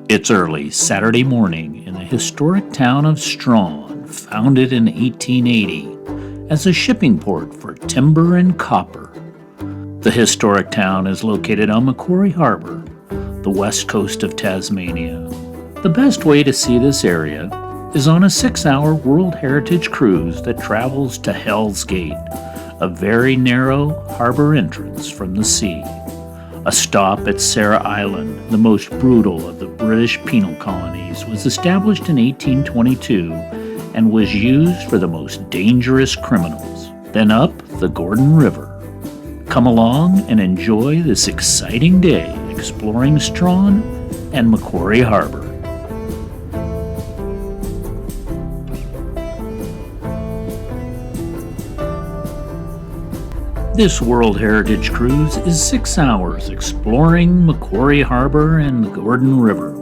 It's early Saturday morning in the historic town of Strahan, founded in 1880 as a shipping port for timber and copper. The historic town is located on Macquarie Harbor, the west coast of Tasmania. The best way to see this area is on a 6-hour World Heritage cruise that travels to Hell's Gate, a very narrow harbor entrance from the sea. A stop at Sarah Island, the most brutal of the British penal colonies, was established in 1822 and was used for the most dangerous criminals. Then up the Gordon River. Come along and enjoy this exciting day exploring Strahan and Macquarie Harbor. This World Heritage cruise is 6 hours exploring Macquarie Harbor and the Gordon River.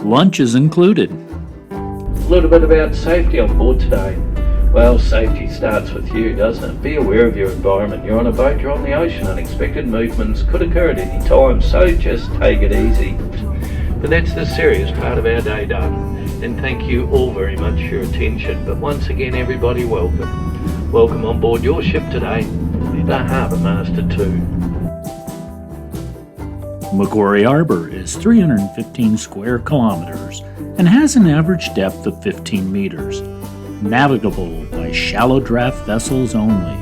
Lunch is included. A little bit about safety on board today. Well, safety starts with you, doesn't it? Be aware of your environment. You're on a boat, you're on the ocean. Unexpected movements could occur at any time, so just take it easy. But that's the serious part of our day done. And thank you all very much for your attention. But once again, everybody, welcome. Welcome on board your ship today, the Harbour Master 2. Macquarie Harbor is 315 square kilometers and has an average depth of 15 meters, navigable by shallow draft vessels only.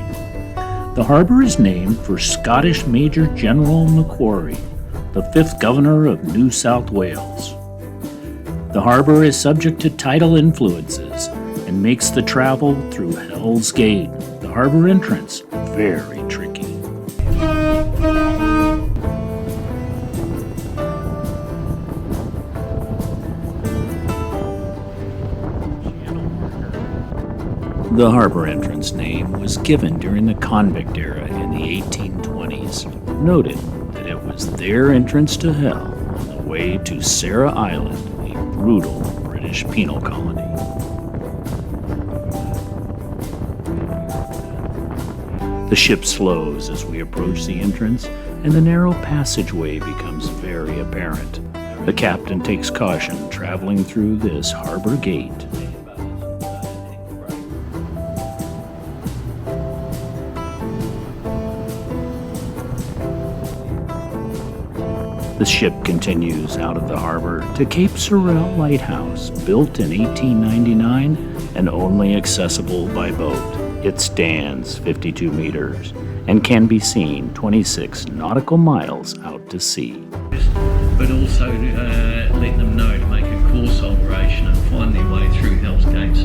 The harbor is named for Scottish Major General Macquarie, the 5th Governor of New South Wales. The harbor is subject to tidal influences and makes the travel through Hell's Gate, the harbor entrance, very tricky. The harbor entrance name was given during the convict era in the 1820s, noted that it was their entrance to hell on the way to Sarah Island, a brutal British penal colony. The ship slows as we approach the entrance, and the narrow passageway becomes very apparent. The captain takes caution traveling through this harbor gate. The ship continues out of the harbor to Cape Sorel Lighthouse, built in 1899 and only accessible by boat. It stands 52 meters and can be seen 26 nautical miles out to sea. But also let them know to make a course alteration and find their way through Hell's Gates.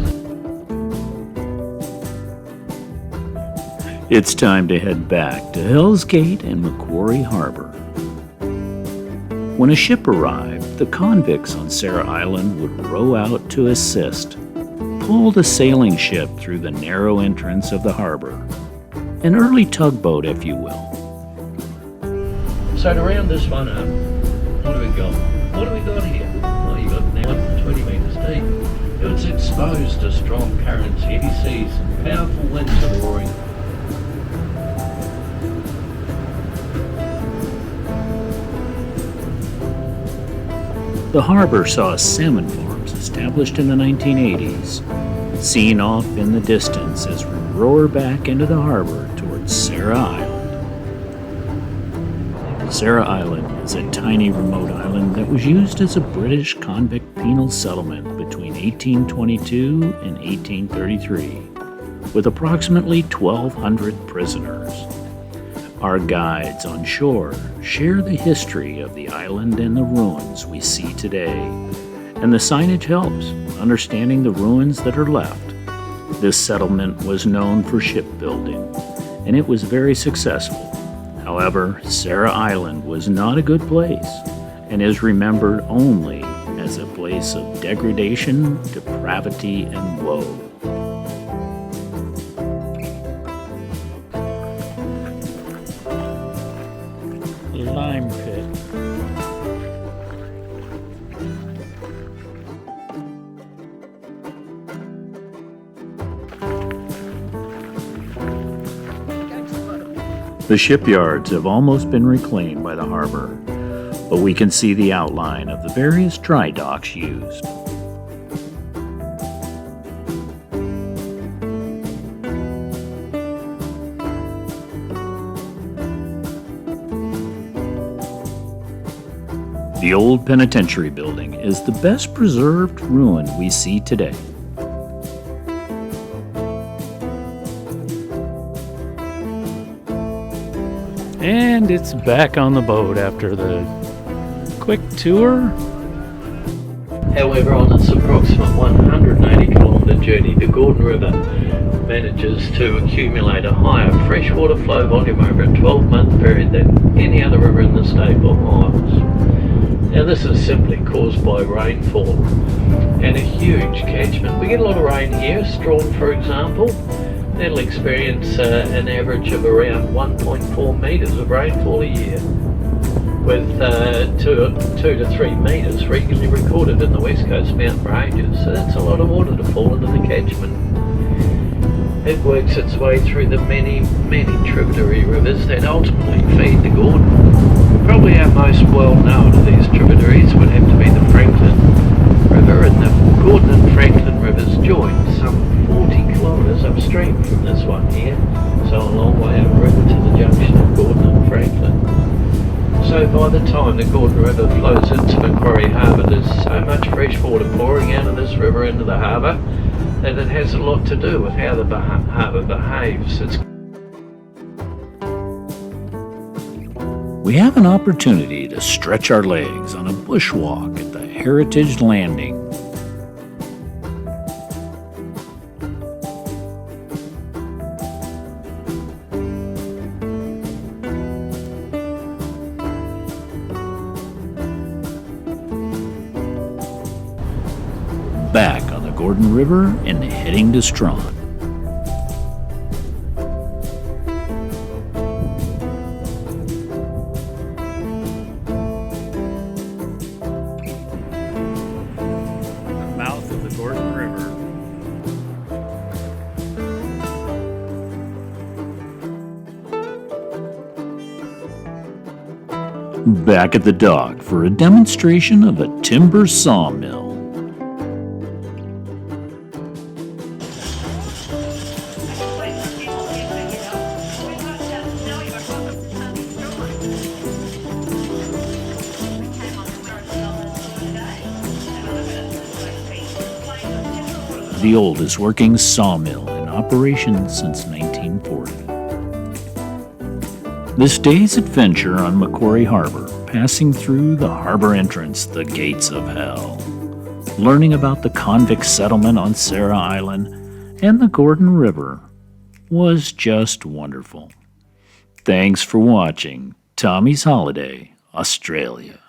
It's time to head back to Hell's Gate and Macquarie Harbor. When a ship arrived, the convicts on Sarah Island would row out to assist, pull the sailing ship through the narrow entrance of the harbor. An early tugboat, if you will. So to round this one up, what do we got? What do we got here? Well, you got now 20 metres deep. It's exposed to strong currents, heavy seas, and powerful winds are roaring. The harbor saw salmon farms established in the 1980s, seen off in the distance as we roar back into the harbor towards Sarah Island. Sarah Island is a tiny remote island that was used as a British convict penal settlement between 1822 and 1833, with approximately 1,200 prisoners. Our guides on shore share the history of the island and the ruins we see today, and the signage helps understanding the ruins that are left. This settlement was known for shipbuilding, and it was very successful. However, Sarah Island was not a good place, and is remembered only as a place of degradation, depravity, and woe. Lime pit. The shipyards have almost been reclaimed by the harbor. but we can see the outline of the various dry docks used. The old penitentiary building is the best preserved ruin we see today. And it's back on the boat after the quick tour. However, on its approximate 180-kilometre journey, the Gordon River manages to accumulate a higher freshwater flow volume over a 12-month period than any other river in the state by miles. Now, this is simply caused by rainfall and a huge catchment. We get a lot of rain here. Strahan, for example, that'll experience an average of around 1.4 metres of rainfall a year, with 2 to 3 metres regularly recorded in the West Coast mountain ranges. So that's a lot of water to fall into the catchment. It works its way through the many tributary rivers that ultimately feed the Gordon. Probably our most well-known of these tributaries would have to be the Franklin River, and the Gordon and Franklin rivers join some 40 kilometres upstream from this one here, so a long way upriver to the junction of Gordon and Franklin. So by the time the Gordon River flows into Macquarie Harbor, there's so much fresh water pouring out of this river into the harbour that it has a lot to do with how the harbour behaves. We have an opportunity to stretch our legs on a bushwalk at the Heritage Landing. Back on the Gordon River and heading to Strahan. Mouth of the Gordon River. Back at the dock for a demonstration of a timber sawmill. The oldest working sawmill in operation since 1940. This day's adventure on Macquarie Harbor, passing through the harbor entrance, the gates of hell, learning about the convict settlement on Sarah Island and the Gordon River, was just wonderful. Thanks for watching Tommy's Holiday, Australia.